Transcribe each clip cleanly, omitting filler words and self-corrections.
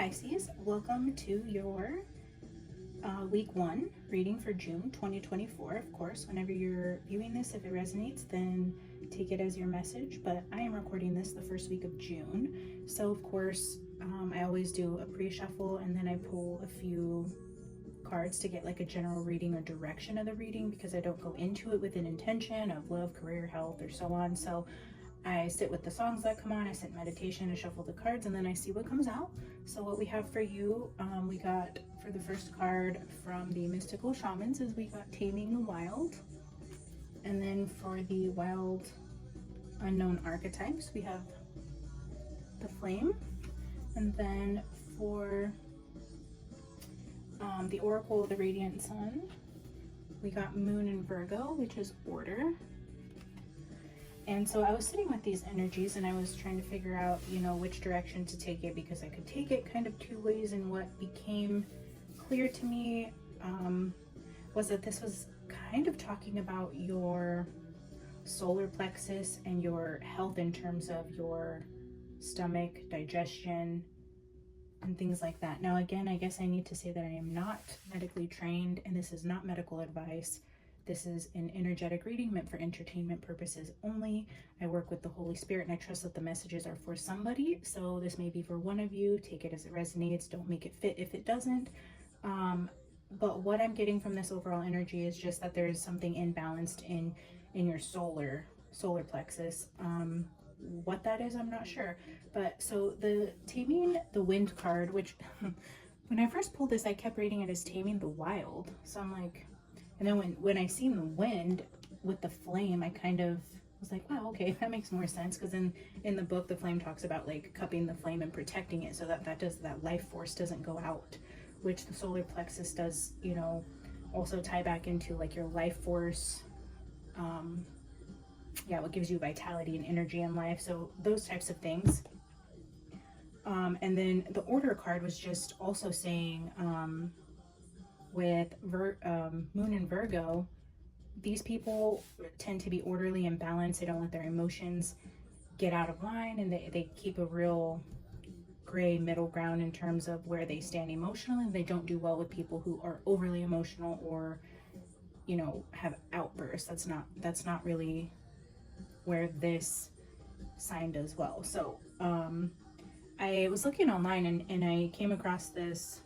Pisces, welcome to your week 1 reading for June 2024. Of course, whenever you're viewing this, if it resonates, then take it as your message, but I am recording this the first week of June. So of course, I always do a pre-shuffle and then I pull a few cards to get like a general reading or direction of the reading, because I don't go into it with an intention of love, career, health, or so on. So I sit with the songs that come on, I sit in meditation and shuffle the cards, and then I see what comes out. So what we have for you, we got for the first card from the Mystical Shamans is we got Taming the Wild. And then for the Wild Unknown Archetypes, we have the Flame. And then for the Oracle of the Radiant Sun, we got Moon in Virgo, which is Order. And so I was sitting with these energies and I was trying to figure out, which direction to take it, because I could take it kind of two ways. And what became clear to me was that this was kind of talking about your solar plexus and your health in terms of your stomach, digestion, and things like that. Now, again, I guess I need to say that I am not medically trained and this is not medical advice. This is an energetic reading meant for entertainment purposes only. I work with the Holy Spirit and I trust that the messages are for somebody. So this may be for one of you. Take it as it resonates. Don't make it fit if it doesn't. But what I'm getting from this overall energy is just that there is something imbalanced in your solar plexus. What that is, I'm not sure. But so the Taming the Wind card, which when I first pulled this, I kept reading it as Taming the Wild. So I'm like, and then when I seen the wind with the flame, I kind of was like, wow, okay, that makes more sense. Because in the book, the flame talks about like cupping the flame and protecting it so that life force doesn't go out, which the solar plexus does, also tie back into like your life force. What gives you vitality and energy in life. So those types of things. And then the Order card was just also saying, with Moon in Virgo, these people tend to be orderly and balanced. They don't let their emotions get out of line, and they keep a real gray middle ground in terms of where they stand emotionally. They don't do well with people who are overly emotional or, have outbursts. That's not really where this sign does well. So I was looking online and I came across this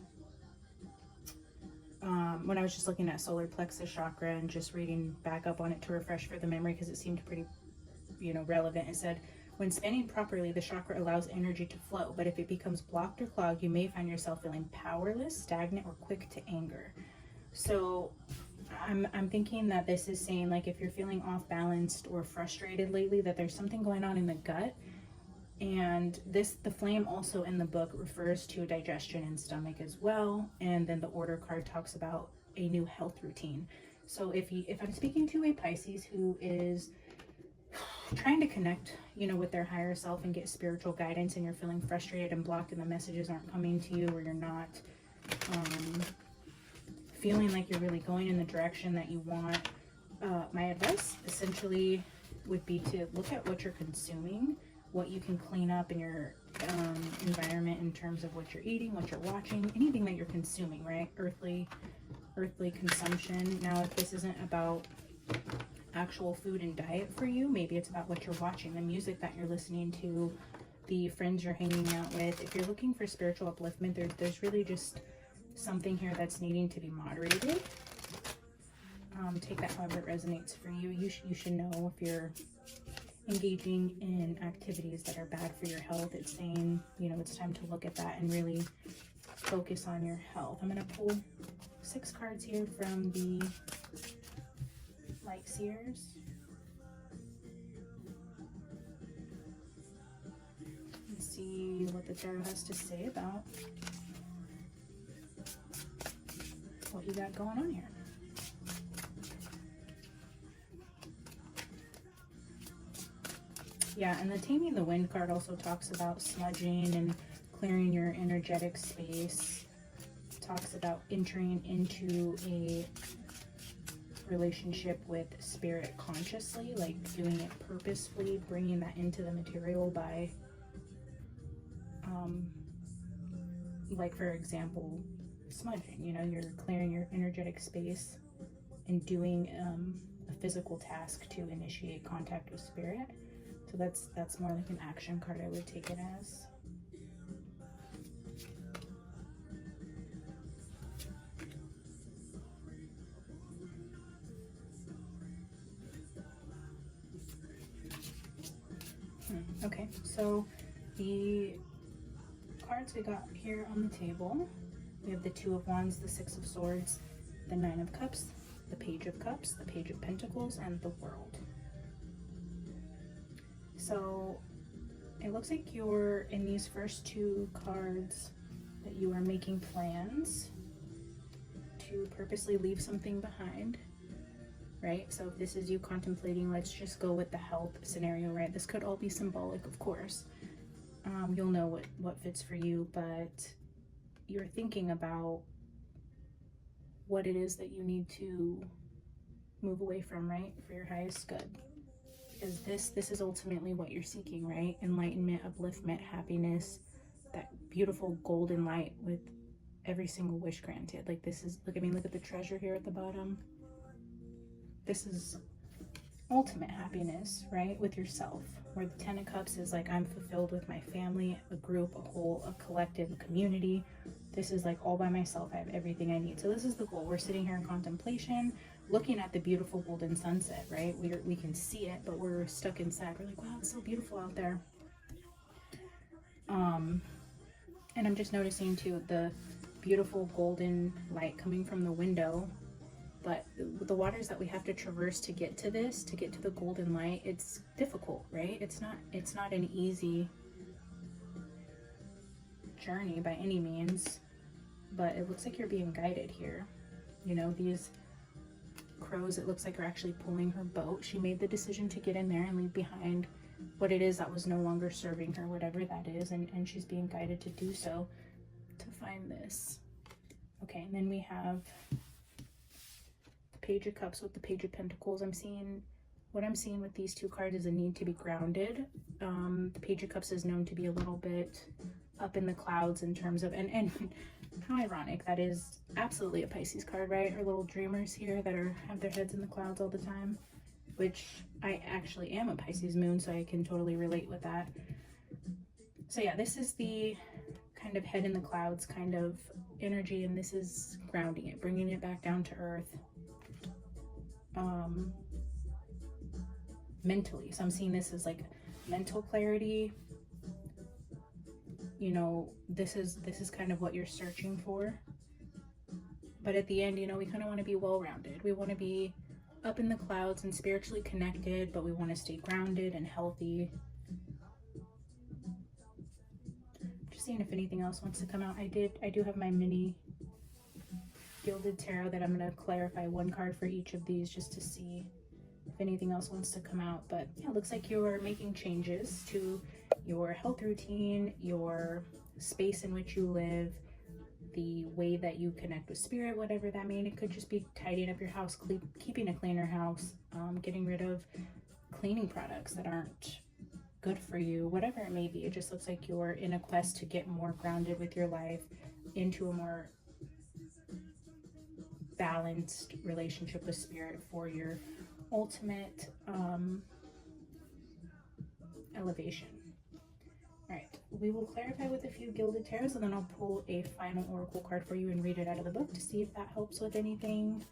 when I was just looking at solar plexus chakra and just reading back up on it to refresh for the memory, because it seemed pretty, relevant. It said, when spinning properly, the chakra allows energy to flow, but if it becomes blocked or clogged, you may find yourself feeling powerless, stagnant, or quick to anger. So I'm thinking that this is saying, like, if you're feeling off balanced or frustrated lately, that there's something going on in the gut. And the flame also in the book refers to digestion and stomach as well. And then the Order card talks about a new health routine. So if I'm speaking to a Pisces who is trying to connect, with their higher self and get spiritual guidance, and you're feeling frustrated and blocked and the messages aren't coming to you, or you're not feeling like you're really going in the direction that you want, my advice essentially would be to look at what you're consuming, what you can clean up in your environment in terms of what you're eating, what you're watching, anything that you're consuming, right? Earthly consumption. Now, if this isn't about actual food and diet for you, maybe it's about what you're watching, the music that you're listening to, the friends you're hanging out with. If you're looking for spiritual upliftment, there's really just something here that's needing to be moderated. Take that however it resonates for you. You should know if you're engaging in activities that are bad for your health. It's saying, it's time to look at that and really focus on your health. I'm going to pull 6 cards here from the Light Seers. And see what the tarot has to say about what you got going on here. Yeah, and the Taming the Wind card also talks about smudging and clearing your energetic space. It talks about entering into a relationship with spirit consciously, like doing it purposefully, bringing that into the material by like for example, smudging, you know, you're clearing your energetic space and doing a physical task to initiate contact with spirit. So that's more like an action card, I would take it as. Okay, so the cards we got here on the table, we have the Two of Wands, the Six of Swords, the Nine of Cups, the Page of Cups, the Page of Pentacles, and the World. So it looks like you're in these first two cards that you are making plans to purposely leave something behind, right? So if this is you contemplating, let's just go with the health scenario, right? This could all be symbolic, of course. You'll know what fits for you, but you're thinking about what it is that you need to move away from, right? For your highest good. Because this is ultimately what you're seeking, right? Enlightenment, upliftment, happiness, that beautiful golden light with every single wish granted. Like this is, look, I mean, look at the treasure here at the bottom. This is ultimate happiness, right? With yourself. Where the Ten of Cups is like, I'm fulfilled with my family, a group, a whole, a collective, a community. This is like all by myself. I have everything I need. So this is the goal. We're sitting here in contemplation, looking at the beautiful golden sunset, right? We can see it, but we're stuck inside. We're like, wow, it's so beautiful out there. And I'm just noticing too, the beautiful golden light coming from the window. But the waters that we have to traverse to get to this, to get to the golden light, it's difficult, right? It's not an easy journey by any means, but it looks like you're being guided here. You know, these crows, it looks like are actually pulling her boat. She made the decision to get in there and leave behind what it is that was no longer serving her, whatever that is, and she's being guided to do so, to find this. Okay, and then we have Page of Cups with the Page of Pentacles. What I'm seeing with these two cards is a need to be grounded. The Page of Cups is known to be a little bit up in the clouds in terms of, and how ironic, that is absolutely a Pisces card, right? Our little dreamers here that have their heads in the clouds all the time, which I actually am a Pisces moon, so I can totally relate with that. So yeah, this is the kind of head in the clouds kind of energy, and this is grounding it, bringing it back down to earth. Mentally, so I'm seeing this as like mental clarity. You know, this is kind of what you're searching for, but at the end, you know, we kind of want to be well-rounded. We want to be up in the clouds and spiritually connected, but we want to stay grounded and healthy. Just seeing if anything else wants to come out. I do have my mini Gilded Tarot that I'm going to clarify one card for each of these just to see if anything else wants to come out. But yeah, it looks like you're making changes to your health routine, your space in which you live, the way that you connect with spirit, whatever that means. It could just be tidying up your house, keeping a cleaner house, getting rid of cleaning products that aren't good for you, whatever it may be. It just looks like you're in a quest to get more grounded with your life, into a more balanced relationship with spirit for your ultimate elevation. All right, we will clarify with a few Gilded Tarots, and then I'll pull a final oracle card for you and read it out of the book to see if that helps with anything.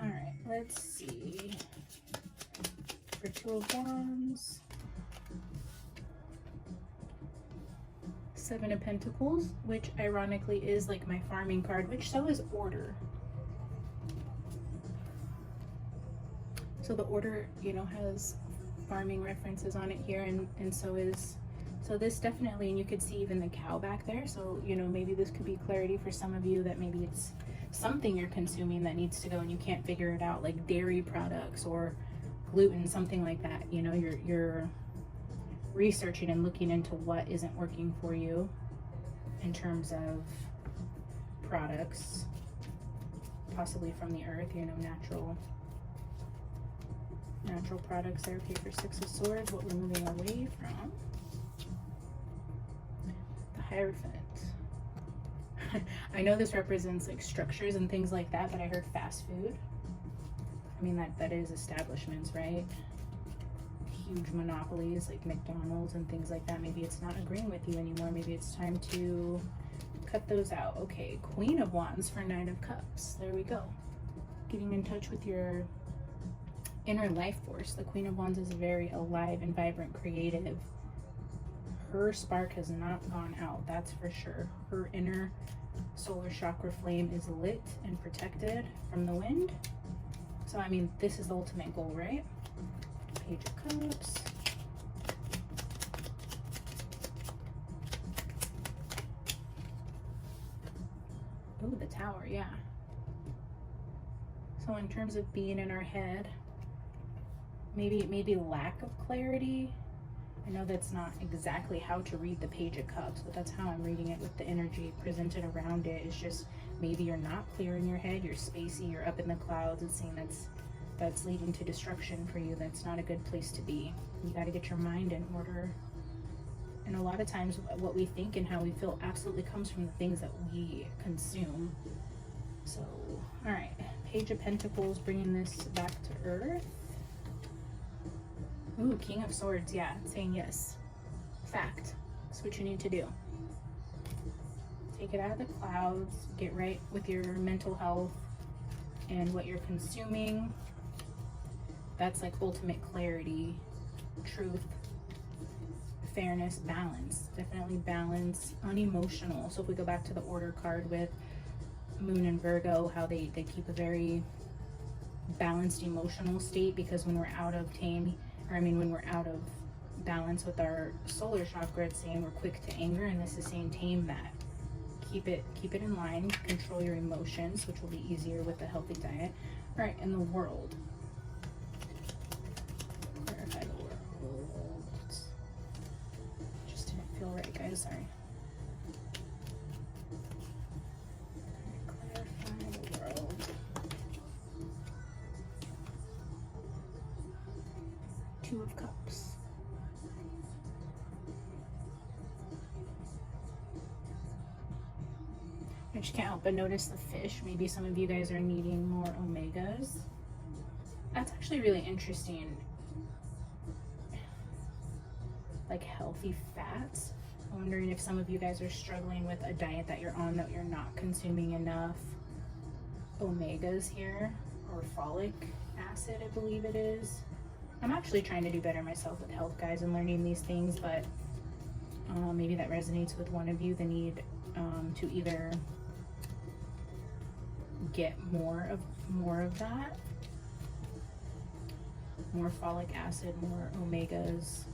All right, let's see. For Two of Wands, Seven of Pentacles, which ironically is like my farming card, which so is Order. So the Order, you know, has farming references on it here, and so this definitely, and you could see even the cow back there. So, you know, maybe this could be clarity for some of you that maybe it's something you're consuming that needs to go and you can't figure it out, like dairy products or gluten, something like that. You know, you're researching and looking into what isn't working for you in terms of products, possibly from the earth, you know, natural products there. Okay, for Six of Swords, what we're moving away from. The Hierophant. I know this represents like structures and things like that, but I heard fast food. I mean, that is establishments, right? Huge monopolies like McDonald's and things like that. Maybe it's not agreeing with you anymore. Maybe it's time to cut those out. Okay, Queen of Wands for Knight of Cups. There we go. Getting in touch with your inner life force. The Queen of Wands is very alive and vibrant, creative. Her spark has not gone out, that's for sure. Her inner solar chakra flame is lit and protected from the wind. So, I mean, this is the ultimate goal, right? Page of Cups. Ooh, the Tower, yeah. So in terms of being in our head, maybe lack of clarity. I know that's not exactly how to read the Page of Cups, but that's how I'm reading it with the energy presented around it. It's just maybe you're not clear in your head, you're spacey, you're up in the clouds. It's saying that's leading to destruction for you. That's not a good place to be. You got to get your mind in order. And a lot of times what we think and how we feel absolutely comes from the things that we consume. So, all right, Page of Pentacles, bringing this back to earth. Ooh, King of Swords, yeah, saying yes. Fact. That's what you need to do. Take it out of the clouds, get right with your mental health and what you're consuming. That's like ultimate clarity, truth, fairness, balance. Definitely balance, unemotional. So if we go back to the order card with Moon and Virgo, how they keep a very balanced emotional state, because when we're out of when we're out of balance with our solar chakra, it's saying we're quick to anger, and this is saying tame that. Keep it in line, control your emotions, which will be easier with a healthy diet. All right, in the World. Clarify the world. Just didn't feel right, guys, sorry. Clarify the world. Two of Cups. I just can't help but notice the fish. Maybe some of you guys are needing more omegas. That's actually really interesting. Like healthy fats. I'm wondering if some of you guys are struggling with a diet that you're on, that you're not consuming enough omegas here, or folic acid, I believe it is. I'm actually trying to do better myself with health, guys, and learning these things, but maybe that resonates with one of you, the need to either get more of that, more folic acid, more omegas,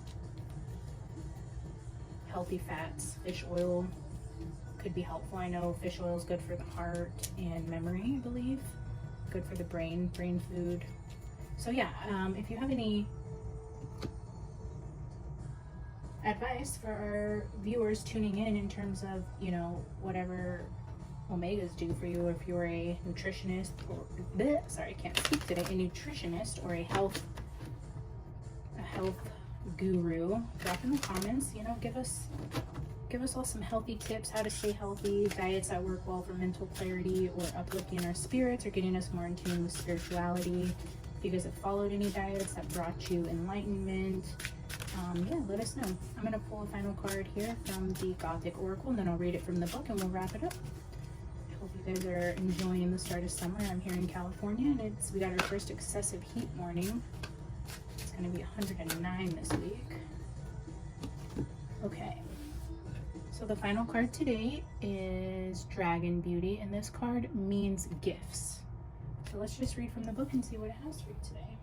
healthy fats. Fish oil could be helpful. I know fish oil is good for the heart and memory, I believe. Good for the brain food. So yeah, if you have any advice for our viewers tuning in terms of, you know, whatever omegas do for you, or if you're a nutritionist, or sorry, I can't speak today, a nutritionist or a health guru, drop in the comments. You know, give us all some healthy tips, how to stay healthy, diets that work well for mental clarity, or uplifting our spirits, or getting us more in tune with spirituality. If you guys have followed any diets that brought you enlightenment, yeah, let us know. I'm going to pull a final card here from the Gothic Oracle, and then I'll read it from the book, and we'll wrap it up. I hope you guys are enjoying the start of summer. I'm here in California, and we got our first excessive heat warning. It's going to be 109 this week. Okay. So the final card today is Dragon Beauty, and this card means gifts. So let's just read from the book and see what it has for you today.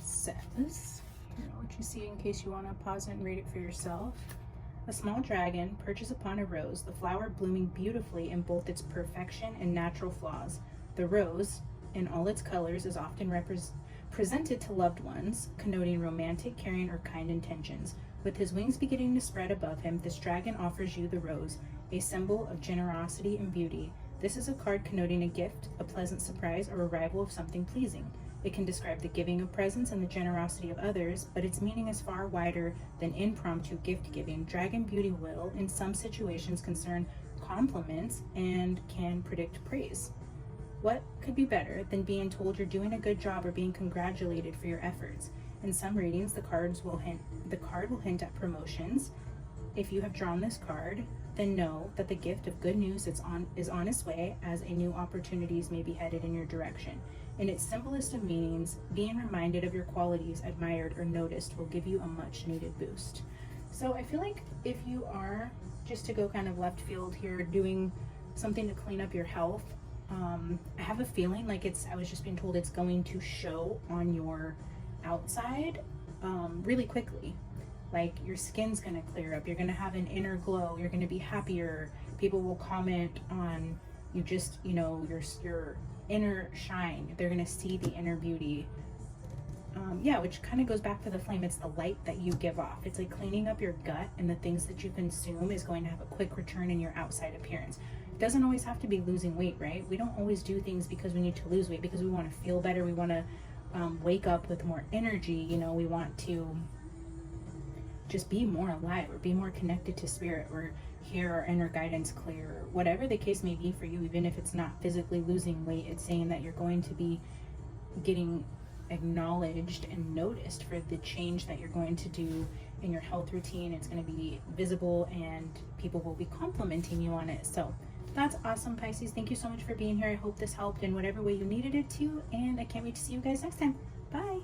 Says, here, I'll let you see in case you want to pause it and read it for yourself. A small dragon perches upon a rose, the flower blooming beautifully in both its perfection and natural flaws. The rose, in all its colors, is often presented to loved ones, connoting romantic, caring, or kind intentions. With his wings beginning to spread above him, this dragon offers you the rose, a symbol of generosity and beauty. This is a card connoting a gift, a pleasant surprise, or arrival of something pleasing. It can describe the giving of presents and the generosity of others, but its meaning is far wider than impromptu gift giving. Dragon beauty will, in some situations, concern compliments and can predict praise. What could be better than being told you're doing a good job or being congratulated for your efforts? In some readings, the card will hint at promotions. If you have drawn this card, then know that the gift of good news is on its way, as a new opportunities may be headed in your direction. In its simplest of meanings, being reminded of your qualities admired or noticed will give you a much needed boost. So I feel like if you are, just to go kind of left field here, doing something to clean up your health, I have a feeling like I was just being told it's going to show on your outside really quickly. Like your skin's gonna clear up, you're gonna have an inner glow, you're gonna be happier, people will comment on you, just, you know, your inner shine, they're gonna see the inner beauty. Yeah, which kind of goes back to the flame. It's the light that you give off. It's like cleaning up your gut, and the things that you consume is going to have a quick return in your outside appearance. It doesn't always have to be losing weight, right? We don't always do things because we need to lose weight, because we want to feel better, we want to wake up with more energy, you know, we want to just be more alive or be more connected to spirit or hear our inner guidance clear, or whatever the case may be for you. Even if it's not physically losing weight, it's saying that you're going to be getting acknowledged and noticed for the change that you're going to do in your health routine. It's going to be visible and people will be complimenting you on it. So that's awesome, Pisces. Thank you so much for being here. I hope this helped in whatever way you needed it to, and I can't wait to see you guys next time. Bye.